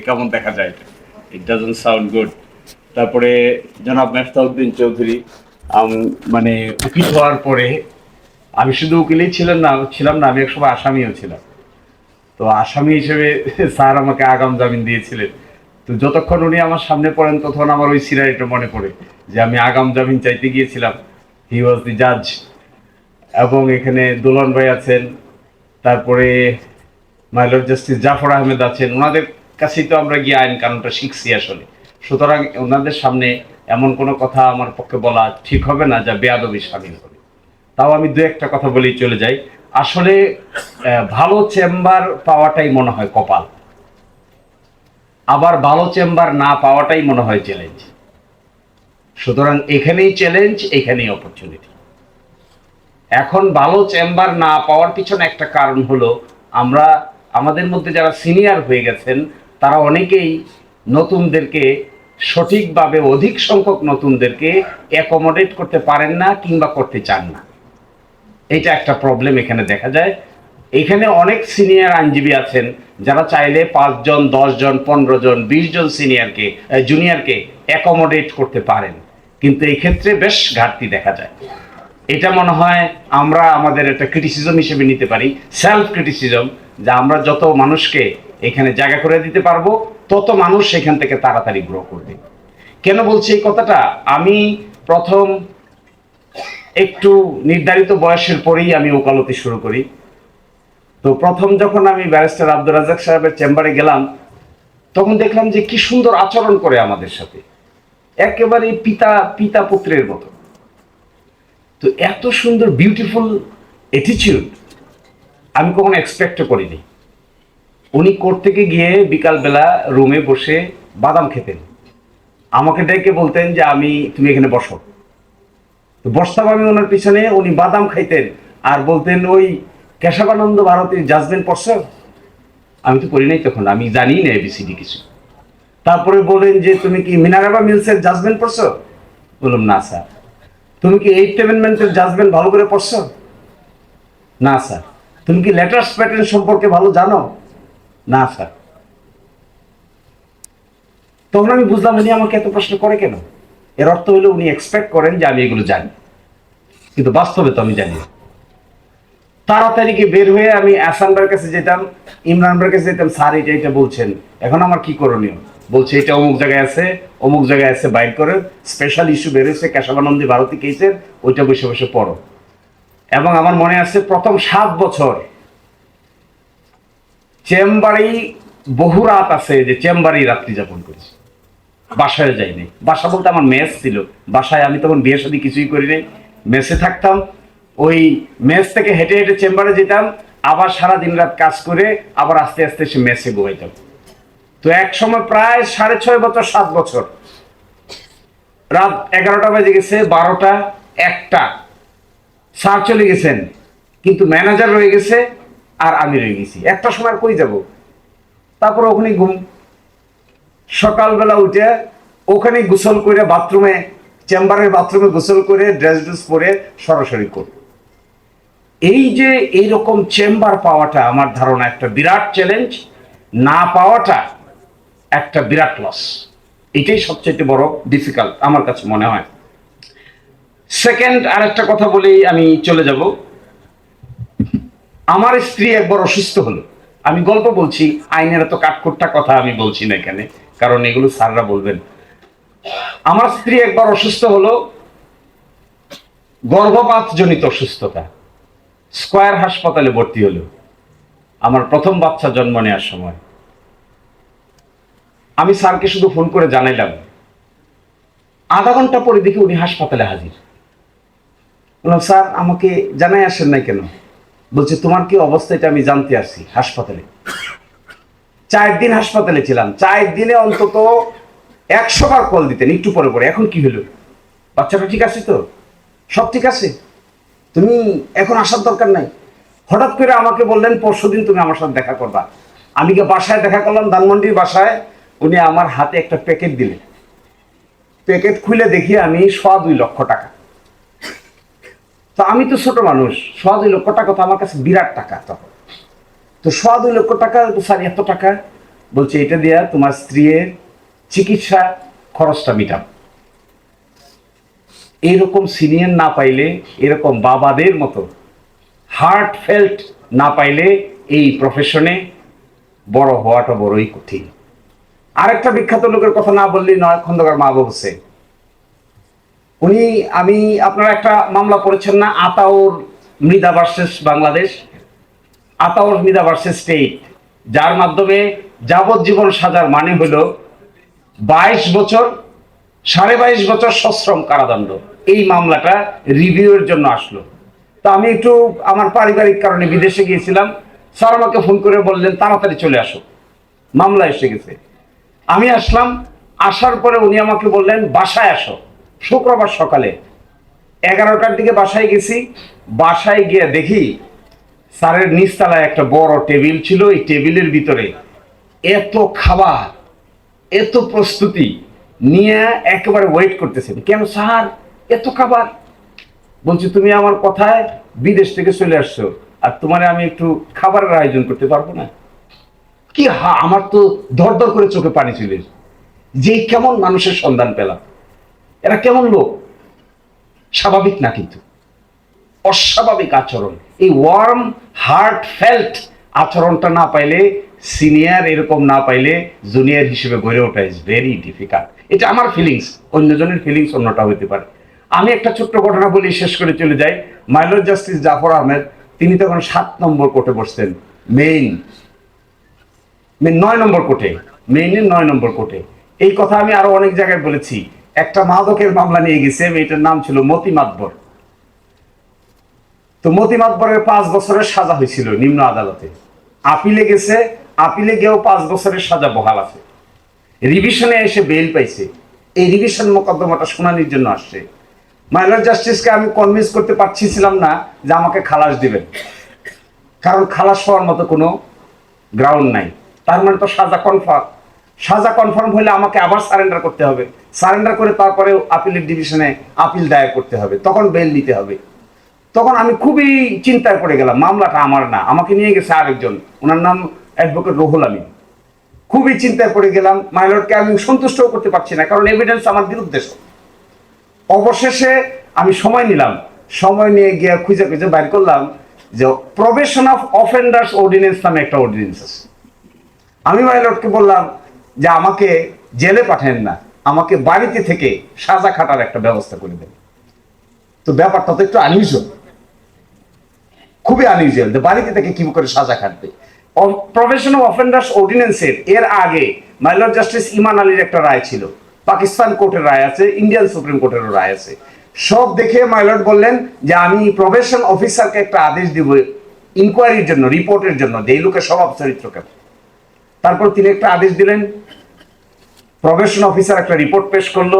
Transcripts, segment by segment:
কেমন দেখা যায়? It doesn't sound good. তারপরে জনাব মেফতাউদ্দিন চৌধুরী, মানে উকিল হওয়ার পরে আমি শুধু উকিলই ছিলাম না, আমি একসময় আসামিও ছিলাম। তো আসামি হিসেবে স্যার আমাকে আগাম জামিন দিয়েছিলেন। তো যতক্ষণ উনি আমার সামনে পড়েন তখন আমার ওই সিনারিটা মনে পড়ে যে আমি আগাম জামিন চাইতে গিয়েছিলাম। হি ওয়াজ দি জাজ। এবং এখানে দোলন ভাই আছেন, তারপরে মাইলর জাস্টিস জাফর আহমেদ আছেন। ওনাদের কাছেই তো আমরা গিয়ে আইন কানুনটা শিখছি আসলে। সুতরাং ওনাদের সামনে এমন কোনো কথা আমার পক্ষে বলা ঠিক হবে না যা বেয়াদবি শামিল হবে। তাও আমি দু একটা কথা বলেই চলে যাই। আসলে ভালো চেম্বার পাওয়াটাই মনে হয় কপাল, আবার ভালো চেম্বার না পাওয়াটাই মনে হয় চ্যালেঞ্জ। সুতরাং এখানেই চ্যালেঞ্জ, এখানেই অপরচুনিটি। এখন ভালো চেম্বার না পাওয়ার পিছনে একটা কারণ হলো আমরা আমাদের মধ্যে যারা সিনিয়র হয়ে গেছেন তারা অনেকেই নতুনদেরকে সঠিকভাবে, অধিক সংখ্যক নতুনদেরকে অ্যাকোমোডেট করতে পারেন না কিংবা করতে চান না। এটা একটা প্রবলেম এখানে দেখা যায়। এখানে অনেক সিনিয়র আইনজীবী আছেন যারা চাইলে 5 জন, 10 জন, 15 জন, 20 জন সিনিয়রকে, জুনিয়রকে অ্যাকোমোডেট করতে পারেন, কিন্তু এই ক্ষেত্রে বেশ ঘাটতি দেখা যায়। এটা মনে হয় আমরা আমাদের একটা ক্রিটিসিজম হিসেবে নিতে পারি, সেলফ ক্রিটিসিজম, যে আমরা যত মানুষকে এখানে জায়গা করে দিতে পারবো তত মানুষ এখান থেকে তাড়াতাড়ি গ্রো করবে। কেন বলছি এই কথাটা? আমি প্রথম একটু নির্ধারিত বয়সের পরেই আমি ওকালতি শুরু করি। তো প্রথম যখন আমি ব্যারিস্টার আব্দুর রাজ্জাক সাহেবের চেম্বারে গেলাম তখন দেখলাম যে কি সুন্দর আচরণ করে আমাদের সাথে, একেবারে পিতা পিতা পুত্রের মতো। তো এত সুন্দর বিউটিফুল অ্যাটিটিউড আমি কখনো এক্সপেক্ট করিনি। উনি কোর্ট থেকে গিয়ে বিকালবেলা রুমে বসে বাদাম খেতেন, আমাকে ডেকে বলতেন যে তুমি এখানে বসো। তো বসতাম আমি ওনার পিছনে, উনি বাদাম খাইতেন আর বলতেন, ওই কেশবানন্দ ভারতীর জাজমেন্ট পড়ছো? আমি তো করি নাই তখন, আমি জানি না এবিসিডি কিছু। তারপরে বলেন যে তুমি কি মিনারাবা মিলসের জাজমেন্ট পড়ছো? বললাম না স্যার। তুমি কি এইট অ্যামেন্ডমেন্টের জাজমেন্ট ভালো করে পড়ছো? না স্যার। তুমি কি লেটার্স প্যাটার্ন সম্পর্কে ভালো জানো? না স্যার। তখন আমি বুঝলাম উনি আমাকে এত প্রশ্ন করে কেন। এর অর্থ হলো উনি এক্সপেক্ট করেন যে আমি এগুলো জানি, কিন্তু বাস্তবে তো আমি জানি না। তাড়াতাড়ি কি বের হয়ে আমি আসানবার কাছে যেতাম, ইমরানবার কাছে যেতাম, স্যার এটা এটা বলছেন, এখন আমার কি করণীয়? বলছে এটা অমুক জায়গায় আছে, অমুক জায়গায় আছে, বাইর করে স্পেশাল ইস্যু বেরোয়েছে কেশবানন্দী ভারতী কেসের, ওইটা বসে বসে পড়ো। এবং আমার মনে আছে প্রথম 7 বছর চেম্বারেই বহু রাত আছে যে চেম্বারেই রাত্রি যাপন করেছি, বাসায় যাইনি। বাসা বলতে আমার মেস ছিল, বাসায় আমি তখন বিয়ে শাদী কিছুই করি নাই, মেসে থাকতাম। ওই মেস থেকে হেঁটে হেঁটে চেম্বারে যেতাম, আবার সারা দিন রাত কাজ করে আবার আস্তে আস্তে সে মেসে ঘুমাইতাম। তো এক সময় প্রায় 6.5 বছর, 7 বছর, রাত 11টা বেজে গেছে, 12টা, 1টা, স্যার চলে গেছেন কিন্তু ম্যানেজার রয়ে গেছে আর আমি রয়ে গেছি। একটা সময় কই যাব? তারপর ওখানে ঘুম। সকালবেলা উঠে ওখানে গোসল করে বাথরুমে, চেম্বারের বাথরুমে গোসল করে ড্রেস ড্রেস পরে সরাসরি করব। এই যে এইরকম চেম্বার পাওয়াটা আমার ধারণা একটা বিরাট চ্যালেঞ্জ, না পাওয়াটা একটা বিরাট লস। এটাই সবচেয়ে বড় ডিফিকাল্ট আমার কাছে মনে হয়। সেকেন্ড আরেকটা কথা বলেই আমি চলে যাব। আমার স্ত্রী একবার অসুস্থ হলো, আমি গল্প বলছি, আইনের এত কাঠখোট্টা কথা আমি বলছি না এখানে, কারণ এগুলো স্যাররা বলবেন। আমার স্ত্রী একবার অসুস্থ হলো, গর্ভপাত জনিত অসুস্থতা, স্কয়ার হাসপাতালে ভর্তি হলো আমার প্রথম বাচ্চা জন্ম নেওয়ার সময়। আমি স্যারকে শুধু ফোন করে জানাইলাম, আধা ঘন্টা পরে দেখি উনি হাসপাতালে হাজির। বললাম, স্যার আমাকে জানাই আসেন নাই কেন? বলছে, তোমার কি অবস্থা এটা আমি জানতে আসছি হাসপাতালে। 4 দিন হাসপাতালে ছিলাম, 4 দিনে অন্তত 100 বার কল দিতেন একটু পরে পরে, এখন কি হলো, বাচ্চাটা ঠিক আছে তো, সব ঠিক আছে, তুমি এখন আসার দরকার নাই। হঠাৎ করে আমাকে বললেন, পরশুদিন তুমি আমার সাথে দেখা করবা। আমি গিয়ে বাসায় দেখা করলাম, ধানমন্ডির বাসায়। উনি আমার হাতে একটা প্যাকেট দিলেন, প্যাকেট খুলে দেখি আমি 2.25 লক্ষ টাকা। তো আমি তো ছোট মানুষ, 2.25 লক্ষ টাকা তো আমার কাছে বিরাট টাকা তখন। তো 2.25 লক্ষ টাকা, স্যার এত টাকা? বলছে এটা দিয়া তোমার স্ত্রীর চিকিৎসা খরচটা মিটাও। এরকম সিনিয়র না পাইলে, এরকম বাবাদের মতো হার্ট ফেল্ট না পাইলে এই প্রফেশনে বড় হওয়াটা বড়ই কঠিন। আরেকটা বিখ্যাত লোকের কথা না বললেই নয়, খন্দকার মাহবুব হোসেন। উনি, আপনারা একটা মামলা পড়েছেন না, Ataur Mridha versus Bangladesh, Ataur Mridha versus state, যার মাধ্যমে যাবজ্জীবন সাজার মানে হলো 22 বছর, 22.5 বছর সশ্রম কারাদণ্ড। এই মামলাটা রিভিউয়ের জন্য আসলো। তো আমি একটু আমার পারিবারিক কারণে বিদেশে গিয়েছিলাম। স্যার আমাকে ফোন করে বললেন তাড়াতাড়ি চলে আসো, মামলা এসে গেছে। আমি আসলাম, আসার পরে উনি আমাকে বললেন বাসায় আসো। শুক্রবার সকালে 11টার দিকে বাসায় গেছি। বাসায় গিয়ে দেখি স্যারের নিচতলায় একটা বড় টেবিল ছিল। এই টেবিলের ভিতরে এত খাবার, এত প্রস্তুতি নিয়ে একেবারে ওয়েট করতেছেন। কেন স্যার এত খাবার? বলছি তুমি আমার কথায় বিদেশ থেকে চলে আসছো, আর তোমারে আমি একটু খাবারের আয়োজন করতে পারবো না? কি আমার তো ধর ধর করে চোখে পানি চলে এসেছে। যে কেমন মানুষের সন্ধান পেলাম, এরা কেমন লোক? স্বাভাবিক না, কিন্তু অস্বাভাবিক আচরণ। এই ওয়ার্ম হার্ট ফেল্ট আচরণটা না পাইলে, সিনিয়র এরকম না পাইলে জুনিয়র হিসেবে গড়ে ওঠা ইজ ভেরি ডিফিকাল্ট। এটা আমার ফিলিংস, অন্যজনের ফিলিংস অন্যটা হতে পারে। আমি একটা ছোট্ট ঘটনা বলি, শেষ করে চলে যাই। মাইলর জাস্টিস জাফর আহমেদ, তিনি তখন 7 নম্বর কোর্টে বসতেন, মেইন 9 নম্বর কোর্টে, মেইনের 9 নম্বর কোর্টে। এই কথা আমি আরো অনেক জায়গায় বলেছি। একটা মাদকের মামলা নিয়ে গেছে, মেয়েটার নাম ছিল মতি মাতবর। তো মতি মাতবরের 5 বছরের সাজা হয়েছিল নিম্ন আদালতে। আপিলে গেছে, আপিলে গিয়েও 5 বছরের সাজা বহাল আছে। রিভিশনে এসে বেল পাইছে। এই রিভিশন মোকদ্দমাটা শুনানির জন্য আসছে। মাইলর জাস্টিসকে আমি কনভিন্স করতে পারছিলাম না যে আমাকে খালাস দিবেন, কারণ খালাস হওয়ার মতো কোনো গ্রাউন্ড নাই। তার মানে তো সাজা কনফার্ম। সাজা কনফার্ম হলে আমাকে আবার সারেন্ডার করতে হবে, সারেন্ডার করে তারপরে আপিলের ডিভিশনে আপিল দায়ের করতে হবে, তখন বেল নিতে হবে। তখন আমি খুবই চিন্তায় পড়ে গেলাম। মামলাটা আমার না, আমাকে নিয়ে গেছে আরেকজন, ওনার নাম অ্যাডভোকেট রুহুল আমিন। খুবই চিন্তায় পড়ে গেলাম। মাইলরকে আমি সন্তুষ্টও করতে পারছি না, কারণ এভিডেন্স আমার বিরুদ্ধে। অবশেষে আমি সময় নিলাম, সময় নিয়ে গিয়ে খুঁজে খুঁজে বাইর করলাম যে প্রবেশন অফ অফেন্ডার্স অর্ডিনেন্স নামে একটা অর্ডিনেন্স আছে। আমি মাইলরকে বললাম যে আমাকে জেলে পাঠান না, আমাকে বাড়িতে থেকে সাজা খাটার একটা ব্যবস্থা করে দেন। তো ব্যাপারটা তো একটু আনইউজুয়াল, খুবই আনইউজুয়াল যে বাড়িতে থেকে কি করে সাজা খাটবে। প্রফেশন অফ অফেন্ডার্স অর্ডিনেন্সের এর আগে মাইলর জাস্টিস ইমান আলীর একটা রায় ছিল, পাকিস্তান কোর্টের রায় আছে, ইন্ডিয়ান সুপ্রিম কোর্টেরও রায় আছে। সব দেখে মাইলর বললেন যে আমি প্রবেশন অফিসারকে একটা আদেশ দিব ইনকোয়ারির জন্য, রিপোর্টের জন্য, যে এই লোকের স্বভাব চরিত্র কেমন। তারপর তিনি একটা আদেশ দিলেন, প্রবেশন অফিসার একটা রিপোর্ট পেশ করলো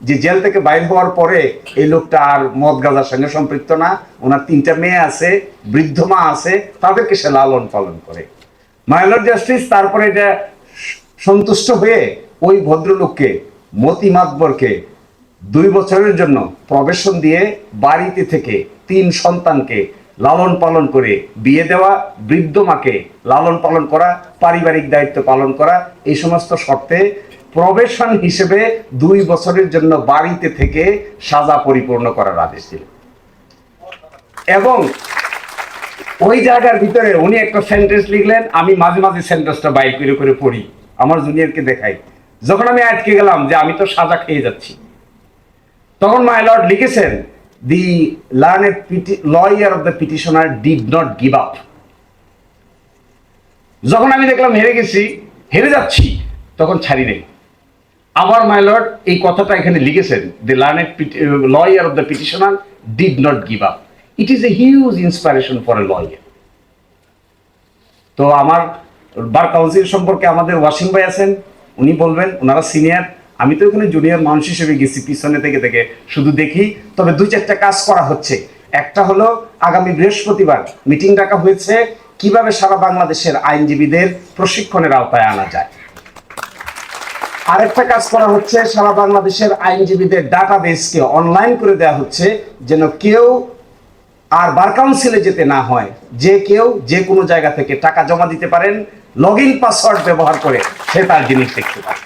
যে জেল থেকে বাইর হওয়ার পরে এই লোকটা আর মদ গাঁজার সঙ্গে সম্পৃক্ত না, ওনার 3টা মেয়ে আছে, বৃদ্ধ মা আছে, তাদেরকে সে লালন পালন করে। মাইলর জাস্টিস তারপরে এটা সন্তুষ্ট হয়ে ওই ভদ্রলোককে, মতি মাতবরকে 2 বছরের জন্য প্রবেশন দিয়ে বাড়িতে থেকে 3 সন্তানকে লালন পালন করে বিয়ে দেওয়া, বৃদ্ধ মাকে লালন পালন করা, পারিবারিক দায়িত্ব পালন করা, এই সমস্ত শর্তে প্রবেশন হিসেবে 2 বছরের জন্য বাড়িতে থেকে সাজা পরিপূর্ণ করার আদেশ দিলেন। এবং ওই জায়গার ভিতরে উনি একটা সেন্টেন্স লিখলেন, আমি মাঝে মাঝে সেন্টেন্সটা বাইর করে করে পড়ি, আমার জুনিয়রকে দেখাই। যখন আমি আটকে গেলাম যে আমি তো সাজা খেয়ে যাচ্ছি, তখন মাই লর্ড লিখেছেন, the learned lawyer of the petitioner did not give up. যখন আমি দেখলাম হেরে গেছি, হেরে যাচ্ছি, তখন ছাড়ি নেই। আবার মাই লর্ড এই কথাটা এখানে লিখেছেন, the learned lawyer of the petitioner did not give up. It is a huge inspiration for a lawyer. তো আমার বার কাউন্সিল সম্পর্কে আমাদের ওয়াসিম ভাই আছেন, উনি বলবেন, ওনারা সিনিয়র, আমি তো এখানে জুনিয়র মানুষ হিসেবে গেছি, পিছনে থেকে থেকে শুধু দেখি। তবে 2-4টা কাজ করা হচ্ছে। একটা হলো আগামী বৃহস্পতিবার মিটিং ডাকা হয়েছে কিভাবে সারা বাংলাদেশের আইনজীবীদের প্রশিক্ষণের আওতায় আনা যায়। আরেকটা কাজ করা হচ্ছে, সারা বাংলাদেশের আইনজীবীদের ডাটাবেসকে অনলাইন করে দেওয়া হচ্ছে, যেন কেউ আর বার কাউন্সিলে যেতে না হয়, যে কেউ যে কোনো জায়গা থেকে টাকা জমা দিতে পারেন, লগ ইন পাসওয়ার্ড ব্যবহার করে সে তার জিনিস দেখতে পারে।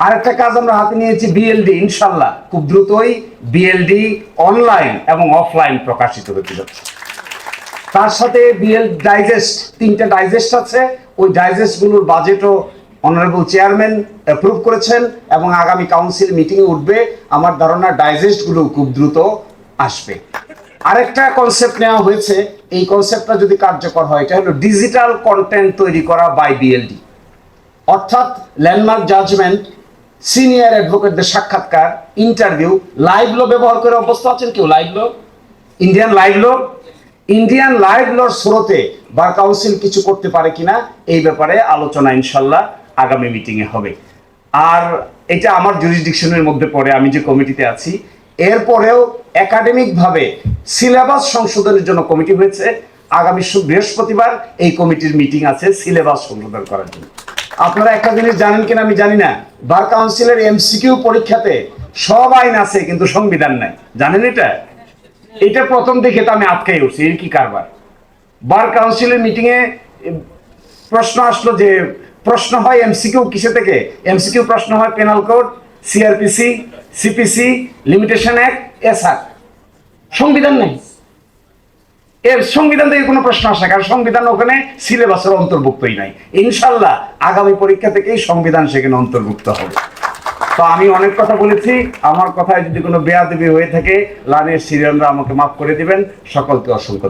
আরেকটা কাজ আমরা হাতে নিয়েছি, বিএলডি। ইনশাল্লাহ খুব দ্রুতই বিএলডি অনলাইন এবং অফলাইন প্রকাশিত হতে যাচ্ছে। তার সাথে বিএল ডাইজেস্ট, 3টা ডাইজেস্ট আছে। ওই ডাইজেস্টগুলোর বাজেটও অনারেবল চেয়ারম্যান অ্যাপ্রুভ করেছেন এবং আগামী কাউন্সিল মিটিংয়ে উঠবে। আমার ধারণা ডাইজেস্টগুলো খুব দ্রুত আসবে। আরেকটা কনসেপ্ট নেওয়া হয়েছে, এই কনসেপ্টটা যদি কার্যকর হয়, এটা হলো ডিজিটাল কন্টেন্ট তৈরি করা বাই বিএলডি। অর্থাৎ ল্যান্ডমার্ক জাজমেন্ট, সিনিয়র অ্যাডভোকেটদের সাক্ষাৎকার, ইন্টারভিউ, লাইভ লো ব্যবহার করে অভ্যস্ত আছেন কেউ? লাইভ লো, ইন্ডিয়ান লাইভ লো, ইন্ডিয়ান লাইভ লোর স্রোতে বার কাউন্সিল কিছু করতে পারে কিনা এই ব্যাপারে আলোচনা ইনশাল্লাহ আগামী মিটিংয়ে হবে। আর এটা আমার জুরিসডিকশনের মধ্যে পড়ে, আমি যে কমিটিতে আছি। এরপরেও একাডেমিকভাবে সিলেবাস সংশোধনের জন্য কমিটি হয়েছে। আগামী বৃহস্পতিবার এই কমিটির মিটিং আছে সিলেবাস সংশোধন করার জন্য। আপনারা একটা জিনিস জানেন কিনা আমি জানি না, বার কাউন্সিলের এমসিকিউ পরীক্ষাতে সব আইন আছে কিন্তু সংবিধান নাই, জানেন এটা? এটা প্রথম দেখে তো আমি আটকাই উঠছি, এর কি কারবার। বার কাউন্সিলের মিটিং এ প্রশ্ন আসলো যে প্রশ্ন হয় এমসিকিউ কিসে থেকে? এমসিকিউ প্রশ্ন হয় penal code, CrPC, CPC, limitation act, SR. সংবিধান নেই, এর সংবিধান থেকে কোনো প্রশ্ন আসে না, কারণ সংবিধান ওখানে সিলেবাসের অন্তর্ভুক্তই নাই। ইনশাল্লাহ আগামী পরীক্ষা থেকেই সংবিধান সেখানে অন্তর্ভুক্ত হবে। তো আমি অনেক কথা বলেছি, আমার কথায় যদি কোনো বেয়াদবি হয়ে থাকে লানের সিরিয়ানরা আমাকে মাফ করে দিবেন। সকলকে অসংখ্য